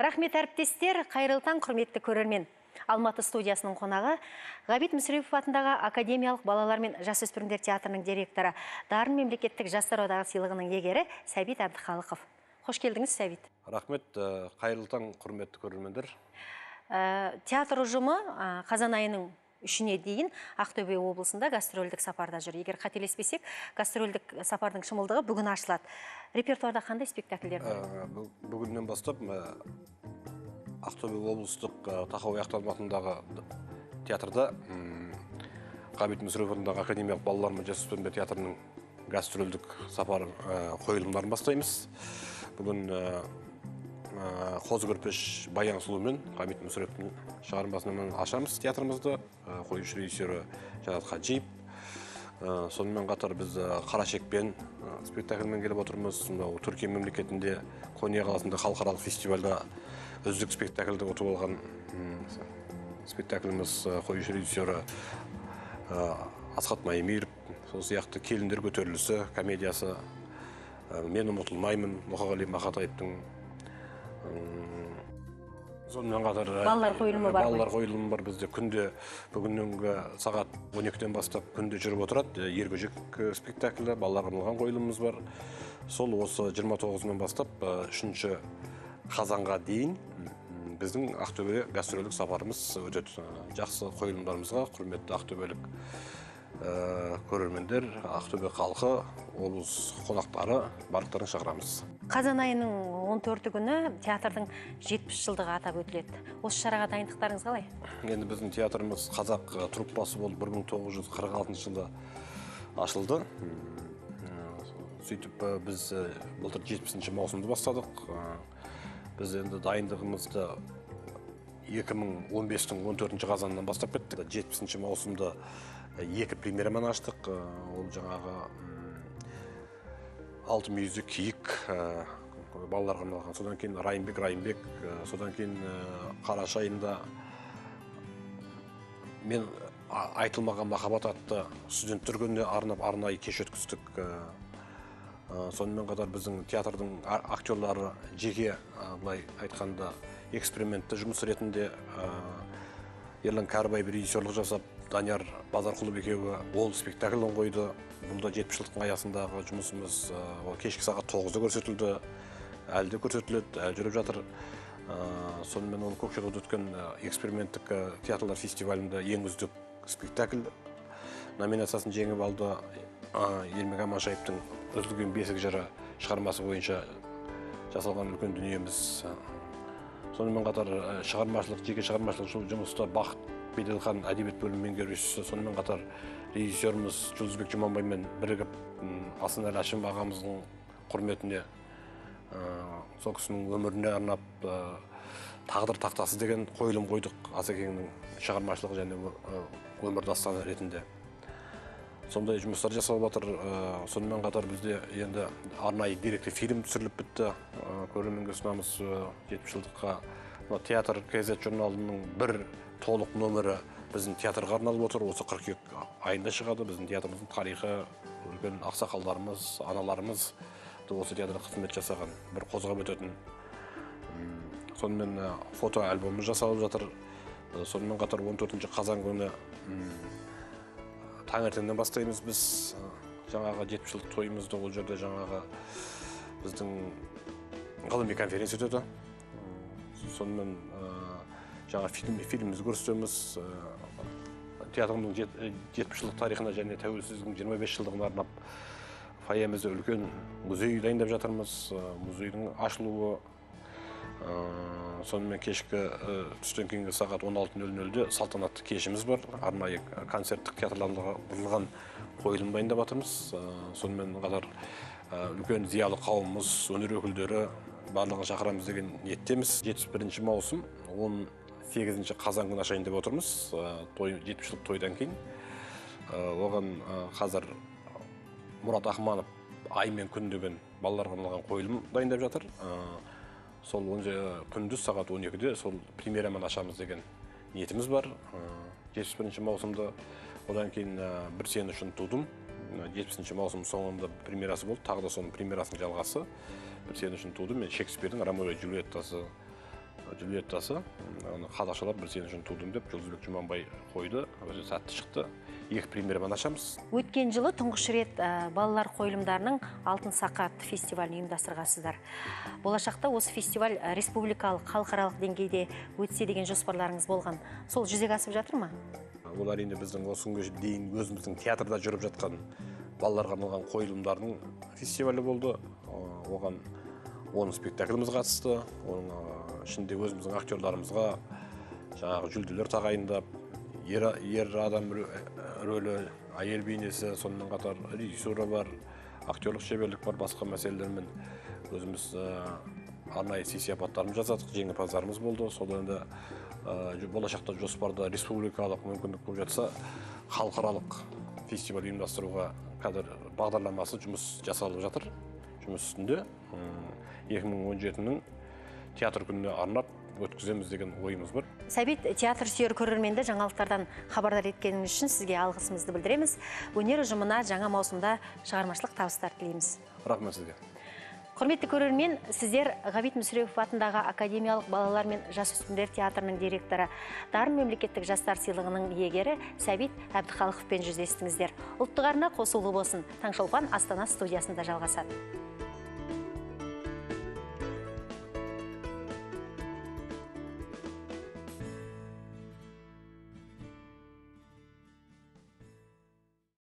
Рахмет әріптестер, қайырлы таң, құрметті көрермен. Алматы студиясының қонағы Ғабит Мүсірепов атындағы Академиялық балалар мен жасөспірімдер театрының директоры, Дарын мемлекеттік жастар одағы сыйлығының иегері Сәбит Әбдіхалықов. Қош келдіңіз, Сәбит. Рахмет, қайырлы таң, құрметті көрермендер. Театр ұжымы қазан айының 3-іне дейін Ақтөбе облысында гастрольдік сапарда жүр. Егер қателеспесек, гастрольдік сапардың шымылдығы бүгін ашылады. Репертуарда қандай спектакльдер бар? Бүгіннен бастап Ақтөбе облыстық Тахауи Ахтанов атындағы театрда Ғабит Мүсірепов атындағы Академиялық балалар мен жасөспірімдер театрының гастрольдік сапар қойылымдарын бастаймыз. Бүгін Қозы Көрпеш Баян Сұлумен Ғабит Мүсіреповтің шығармасынан ашамыз театрымызды. Қоюшы режиссері Жанат Хаджиев. Сонымен қатар біз Қарашекпен спектакльмен келіп отырмыз. Түркия мемлекетінде Кония қаласында халықаралық фестивальда үздік спектакльді ұтып алған спектакліміз қоюшы режиссері Асхат Майымиров. Сол сияқты Келіндер көтерілісі комедиясы, Мен ұмытылмаймын, Мұқағали Мақатаевтың. Сонымен қатар балалар қойылымы бар бізде. Күнде бүгіннің сағат 12-ден бастап күнде жүріп отырады. Ергөжек спектаклі, балаларға арналған қойылымымыз бар. Сол осы 29-нан бастап 3-ші қазанға дейін біздің Ақтөбе гастрольдік сапарымыз өтеді. Жақсы қойылымдарымызға құрметті ақтөбелік көрермендер, Ақтөбе халқы, облыс қонақтары барлықтарын шақырамыз. Қазан айының 14 күні театрдың 70 жылдығы атап өтіледі. Осы шараға дайындықтарыңыз қалай? Енді біздің театрымыз қазақ труппасы болып 1946 жылы ашылды. Сөйтіп біз былтыр 70-ші маусымды бастадық. Біз енді дайындығымызды 2015-тің 14-ші қазанынан бастап кеттік. 70-ші маусымда 2 премьерамен аштық. Ол жаңағы Алтын мүйізді киік балаларға арналған. Содан кейін Райымбек, содан кейін қараша айында Мен айтылмаған махаббат атты студенттер күніне арнап арнайы кеш өткіздік. Сонымен қатар біздің театрдың актерлары жеке былай айтқанда экспериментті жұмыс ретінде Ерлан Кәрібаев режиссерлік жасап, Данияр Базарқұлов екеуі ол спектакльін қойды. Бұнда 70 жылдықтың аясындағы жұмысымыз кешкі сағат 9-да көрсетілді, әлі де көрсетіледі, әлі жүріп жатыр. Сонымен оны Көкшетауда өткен эксперименттік театрлар фестивалінде ең үздік спектакль номинациясын жеңіп алды. Ермек Аманшаевтың үзілген бесік жыры шығармасы бойынша жасалған үлкен дүниеміз. Сонымен қатар жеке шығармашылық жұмыста Бақыт Беделхан әдебиет бөлімі меңгерушісі, сонымен қатар режиссеріміз Жұлдызбек Жұманбаймен бірігіп Асанәлі Әшім ағамыздың құрметіне сол кісінің өміріне арнап Тағдыр тақтасы деген қойылым қойдық. Асекеңнің шығармашылығы және өмір дастаны ретінде. Сондай жұмыстар жасалып жатыр. Сонымен қатар бізде енді арнайы деректі фильм түсіріліп бітті. Көрерменге ұсынамыз 70 жылдыққа. Театр KZ журналының бір толық номері біздің театрға арналып отыр. Осы қыркүйек айында шығады. Біздің театрымыздың тарихы, үлкен ақсақалдарымыз, аналарымыз осы театрда қызмет жасаған, бір қозғап өтетін. Сонымен фото альбомымыз жасалып жатыр. Сонымен қатар 14-ші қазан күні таңертеңнен бастаймыз біз жаңағы 70 жылдық тойымызды. Ол жерде жаңағы біздің ғылыми конференция өтеді. Сонымен жаңа фильміміз көрсетеміз. Театрымның 70 жылдық тарихына және тәуелсіздіктің 25 жылдығына арнап фойемізде үлкен музей дайындап жатырмыз. Музейдің ашылуы. Сонымен кешкі түстен кейінгі сағат 16:00-де салтанатты кешіміз бар. Арнайы концерттік театрландырылған қойылым дайындап жатырмыз. Сонымен қатар үлкен зиялы қауымымыз, өнер өкілдері барлығын шақырамыз деген ниеттеміз. 71-ші маусым 18-ші қазан күні ашайын деп отырмыз. 70 жылдық тойдан кейін. Оған қазір Мұрат Ахманов «Ай мен күн» деген балаларға арналған қойылым дайындап жатыр. Сол күндіз сағат 12-де сол премьерамен ашамыз деген ниетіміз бар. 71-ші маусымда. Одан кейін «Бір сен үшін тудым». 70-ші маусым соңында премьерасы болды. Тағы да соның премьерасының жалғасы. «Бір сен үшін тудым». Мен Шекспирдің «Ромео и Джульеттасы» Джульеттасы, оны қазақшалап бір сен үшін тудым деп Жұлдызбек Жұманбай қойды, өзі сәтті шықты. Екі премьерадан ашамыз. Өткен жылы тұңғыш рет балалар қойылымдарының Алтын Сақа атты фестивалін ұйымдастырғансыздар. Болашақта осы фестиваль республикалық, халықаралық деңгейде өтсе деген жоспарларыңыз болған. Сол жүзеге асып жатыр ма? Ол әрине біздің осы күнге дейін өзіміздің театрда жүріп жатқан балаларға арналған қойылымдардың фестивалі болды. Оған 10 спектакліміз қатысты. Оның ішінде өзіміздің актерларымызға жаңағы жүлделер тағайындап, ер адам рөлі, әйел бейнесі, сонымен қатар режиссура бар, актерлік шеберлік бар, басқа мәселелермен өзіміз арнайы сый-сияпаттарымыз жасадық, жеңімпаздарымыз болды. Сол енді болашақта жоспарда республикалық мүмкіндік болып жатса, халықаралық фестиваль ұйымдастыруға қазір бағдарламасы жұмыс жасалып жатыр. Жұмыс үстінде 2017-нің театр күніне арнап өткіземіз деген ойымыз бар. Сәбит, театр сүйер көрерменді жаңалықтардан хабардар еткеніңіз үшін сізге алғысымызды білдіреміз. Өнер ұжымына жаңа маусымда шығармашылық табыстар тілейміз. Рахмет сізге. Құрметті көрермен, сіздер Ғабит Мүсірепов атындағы Академиялық балалар мен жасөспірімдер театрының директоры, Дарын мемлекеттік жастар сыйлығының иегері Сәбит Әбдіхалықовпен жүздестіңіздер. Ұлттық арна қосулы болсын. Таңшолпан Астана студиясында жалғасады.